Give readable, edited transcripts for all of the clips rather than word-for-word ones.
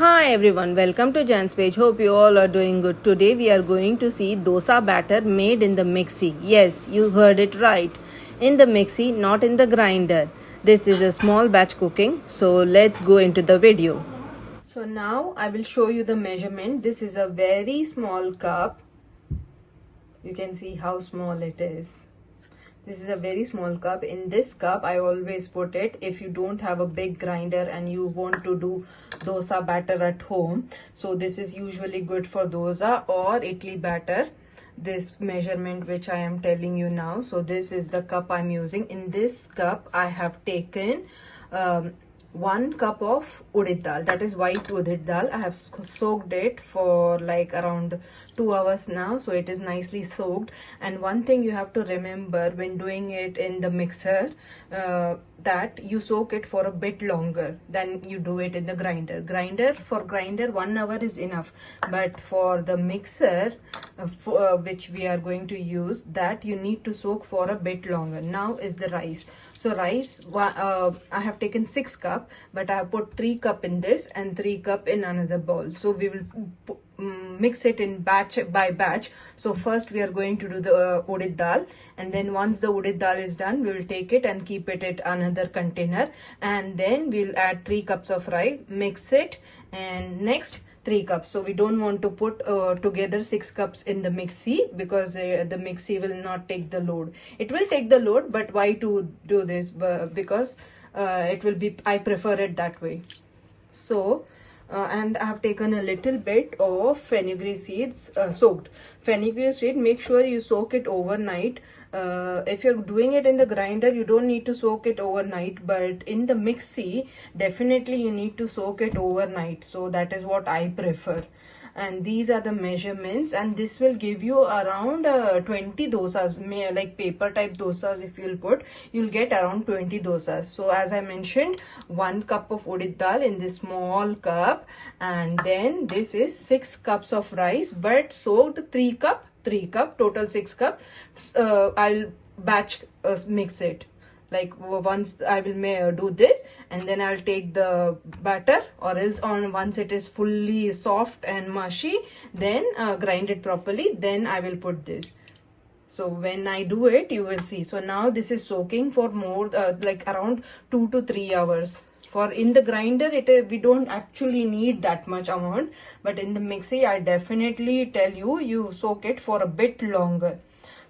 Hi everyone, welcome to Jan's page. Hope you all are doing good. Today we are going to see dosa batter made in the mixie. Yes, you heard it right. In the mixie, not in the grinder. This is a small batch cooking. So let's go into the video. So now I will show you the measurement. This is a very small cup. You can see how small it is. This is a very small cup. In this cup I always put it, if you don't have a big grinder and you want to do dosa batter at home, so this is usually good for dosa or idli batter, this measurement which I am telling you now. So this is the cup I'm using. In this cup I have taken 1 cup of urad dal, that is white urad dal. I have soaked it for like around 2 hours now, so it is nicely soaked. And one thing you have to remember when doing it in the mixer, that you soak it for a bit longer than you do it in the grinder. For grinder 1 hour is enough, but for the mixer which we are going to use, that you need to soak for a bit longer. Now is the rice. So rice, I have taken 6 cup, but I have put 3 cup in this and 3 cup in another bowl. So we will mix it in batch by batch. So first we are going to do the urad dal, and then once the urad dal is done, we will take it and keep it in another container, and then we'll add 3 cups of rice, mix it, and next 3 cups. So we don't want to put together 6 cups in the mixie, because the mixie will not take the load. It will take the load, but why to do this? Because it will be, I prefer it that way. So and I have taken a little bit of fenugreek seeds, soaked fenugreek seed. Make sure you soak it overnight. If you're doing it in the grinder, you don't need to soak it overnight, but in the mixie definitely you need to soak it overnight. So that is what I prefer. And these are the measurements, and this will give you around 20 dosas, like paper type dosas. If you'll put, you'll get around 20 dosas. So as I mentioned, 1 cup of urad dal in this small cup, and then this is 6 cups of rice, but soaked 3 cup, total 6 cup. I'll batch mix it. Like once I will do this, and then I'll take the batter, or else once it is fully soft and mushy, then grind it properly, then I will put this. So when I do it, you will see. So now this is soaking for more like around 2 to 3 hours. For in the grinder, we don't actually need that much amount, but in the mixie I definitely tell you, you soak it for a bit longer.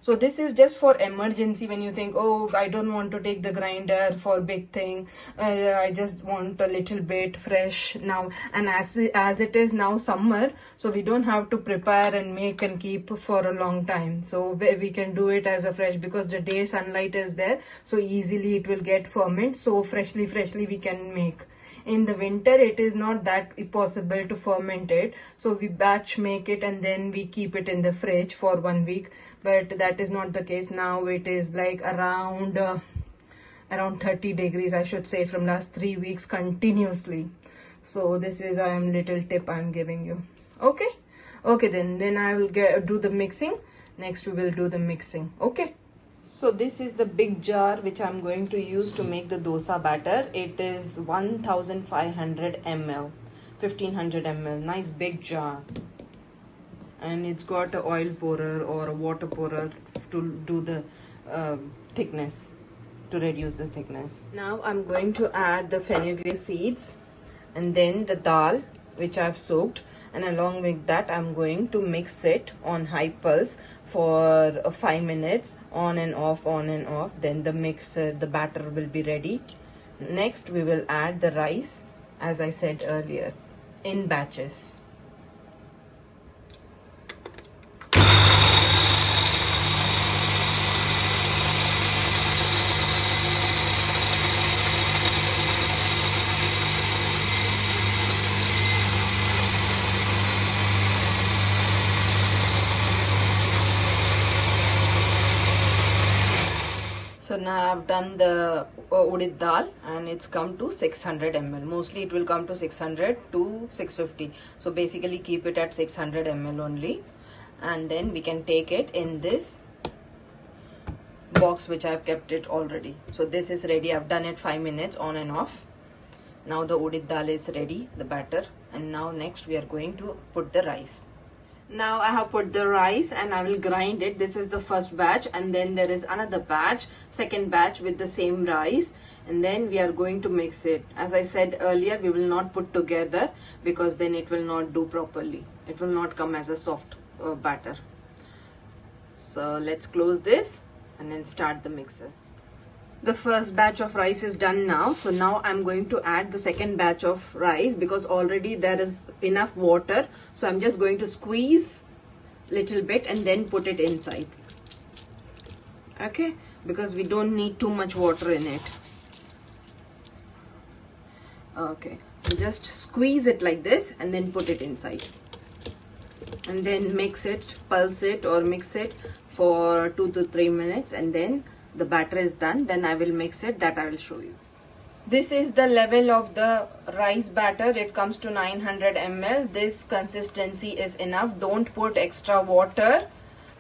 So this is just for emergency, when you think, oh, I don't want to take the grinder for big thing, I just want a little bit fresh now. And as it is now summer, so we don't have to prepare and make and keep for a long time. So we can do it as a fresh, because the day sunlight is there, so easily it will get ferment. So freshly we can make. In the winter, it is not that possible to ferment it, so we batch make it and then we keep it in the fridge for 1 week. But that is not the case now. It is like around 30 degrees, I should say, from last 3 weeks continuously. So this is little tip I'm giving you. Okay, then I will do the mixing. Next we will do the mixing. Okay. So this is the big jar which I'm going to use to make the dosa batter. It is 1500 ml, 1500 ml, nice big jar. And it's got a oil pourer or a water pourer to do the thickness, to reduce the thickness. Now I'm going to add the fenugreek seeds, and then the dal which I've soaked, and along with that I'm going to mix it on high pulse for 5 minutes, on and off. Then the batter will be ready. Next we will add the rice, as I said earlier, in batches. So now I've done the urad dal, and it's come to 600 ml. Mostly it will come to 600 to 650. So basically keep it at 600 ml only. And then we can take it in this box which I've kept it already. So this is ready. I've done it 5 minutes on and off. Now the udit dal is ready, the batter, and now next we are going to put the rice. Now I have put the rice and I will grind it. This is the first batch, and then there is another batch, second batch with the same rice, and then we are going to mix it. As I said earlier, we will not put together because then it will not do properly. It will not come as a soft batter. So let's close this and then start the mixer. The first batch of rice is done now. So now I'm going to add the second batch of rice because already there is enough water. So I'm just going to squeeze little bit and then put it inside. Okay, because we don't need too much water in it. Okay, so just squeeze it like this and then put it inside. And then mix it, pulse it or mix it for 2 to 3 minutes, and then the batter is done. Then I will mix it, that I will show you. This is the level of the rice batter. It comes to 900 ml. This consistency is enough. Don't put extra water.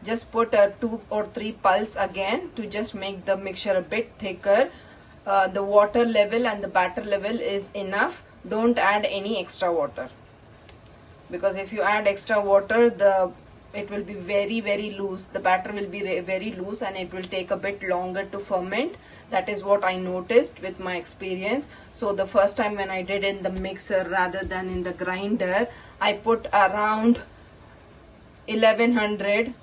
Just put 2 or 3 pulse again to just make the mixture a bit thicker. The water level and the batter level is enough. Don't add any extra water, because if you add extra water, it will be very loose. The batter will be very loose and it will take a bit longer to ferment. That is what I noticed with my experience. So the first time when I did in the mixer rather than in the grinder, I put around 1100.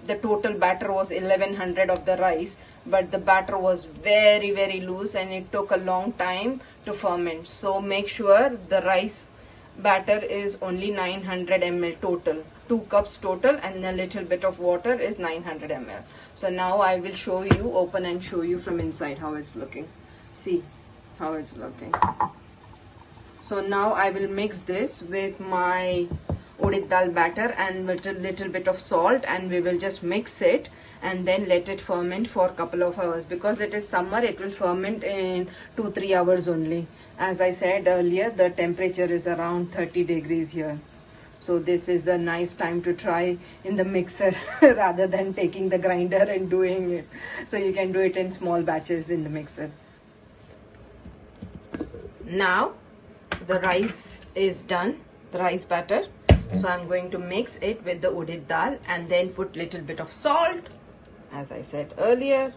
The total batter was 1100 of the rice, but the batter was very loose and it took a long time to ferment. So make sure the rice batter is only 900 ml total. 2 cups total, and a little bit of water is 900 ml. So now I will show you, open and show you from inside how it's looking. See how it's looking. So now I will mix this with my udit dal batter and with a little bit of salt, and we will just mix it and then let it ferment for a couple of hours. Because it is summer, it will ferment in 2-3 hours only. As I said earlier, the temperature is around 30 degrees here. So this is a nice time to try in the mixer rather than taking the grinder and doing it. So you can do it in small batches in the mixer. Now the rice is done, the rice batter. So I'm going to mix it with the udit dal and then put little bit of salt, as I said earlier.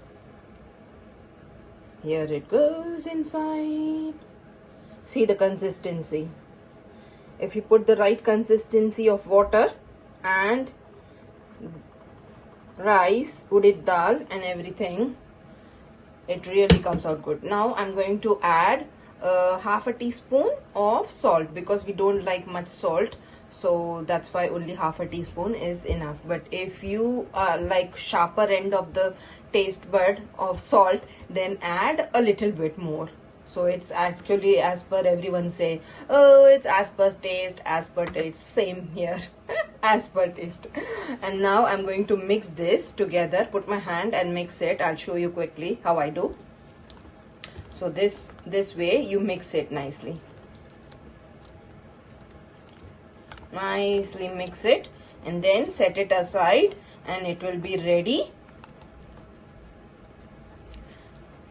Here it goes inside. See the consistency. If you put the right consistency of water and rice, udit dal and everything, it really comes out good. Now I'm going to add half a teaspoon of salt because we don't like much salt. So that's why only half a teaspoon is enough. But if you are like sharper end of the taste bud of salt, then add a little bit more. So it's actually as per everyone say, oh, it's as per taste, as per taste. Same here, as per taste. And now I'm going to mix this together. Put my hand and mix it. I'll show you quickly how I do. So this way you mix it nicely. Nicely mix it and then set it aside, and it will be ready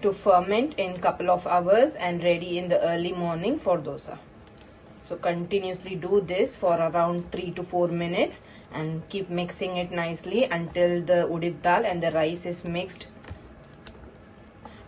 to ferment in couple of hours and ready in the early morning for dosa. So continuously do this for around 3 to 4 minutes and keep mixing it nicely until the udit dal and the rice is mixed.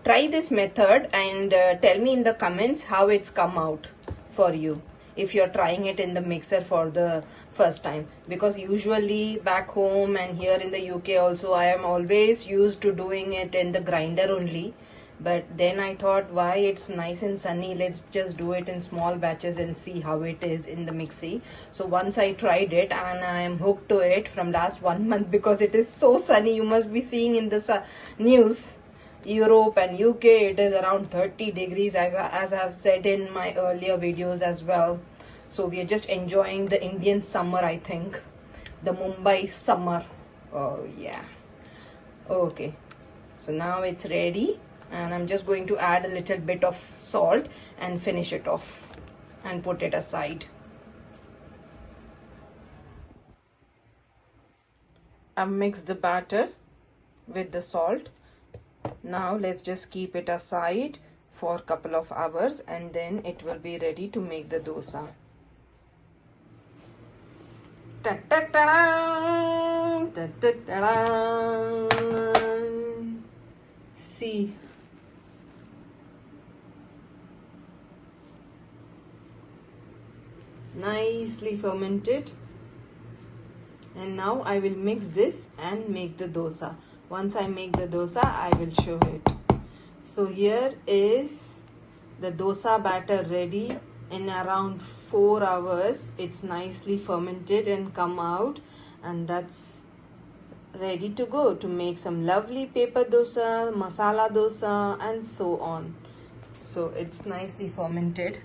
Try this method and tell me in the comments how it's come out for you if you're trying it in the mixer for the first time. Because usually back home and here in the UK also, I am always used to doing it in the grinder only. But then I thought, why, it's nice and sunny, let's just do it in small batches and see how it is in the mixie. So once I tried it and I am hooked to it from last 1 month because it is so sunny. You must be seeing in the news, Europe and UK, it is around 30 degrees as I have said in my earlier videos as well. So we are just enjoying the Indian summer, I think. The Mumbai summer. Oh yeah. Okay. So now it's ready. And I'm just going to add a little bit of salt and finish it off and put it aside. I've mixed the batter with the salt. Now let's just keep it aside for a couple of hours, and then it will be ready to make the dosa. See, nicely fermented. And now I will mix this and make the dosa. Once I make the dosa, I will show it. So here is the dosa batter ready. In around 4 hours, it's nicely fermented and come out, and that's ready to go to make some lovely paper dosa, masala dosa, and so on. So it's nicely fermented.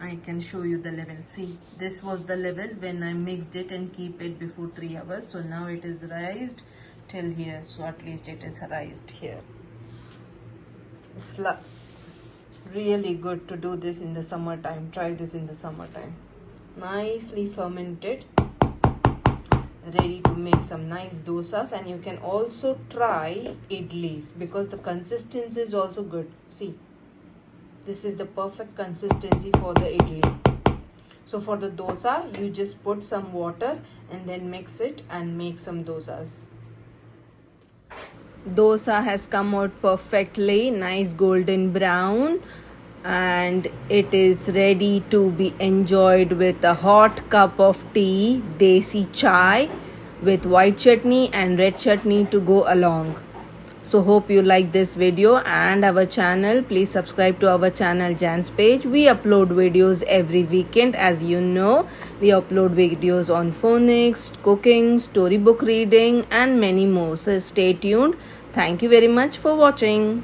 I can show you the level. See, this was the level when I mixed it and keep it before 3 hours. So now it is raised till here. So at least it is raised here. It's really good to do this in the summertime. Try this in the summertime. Nicely fermented. Ready to make some nice dosas, and you can also try idlis because the consistency is also good. See, this is the perfect consistency for the idli. So for the dosa, you just put some water and then mix it and make some dosas. Dosa has come out perfectly, nice golden brown, and it is ready to be enjoyed with a hot cup of tea, desi chai, with white chutney and red chutney to go along. So hope you like this video and our channel. Please subscribe to our channel Jan's Page. We upload videos every weekend. As you know, we upload videos on phonics, cooking, storybook reading, and many more. So stay tuned. Thank you very much for watching.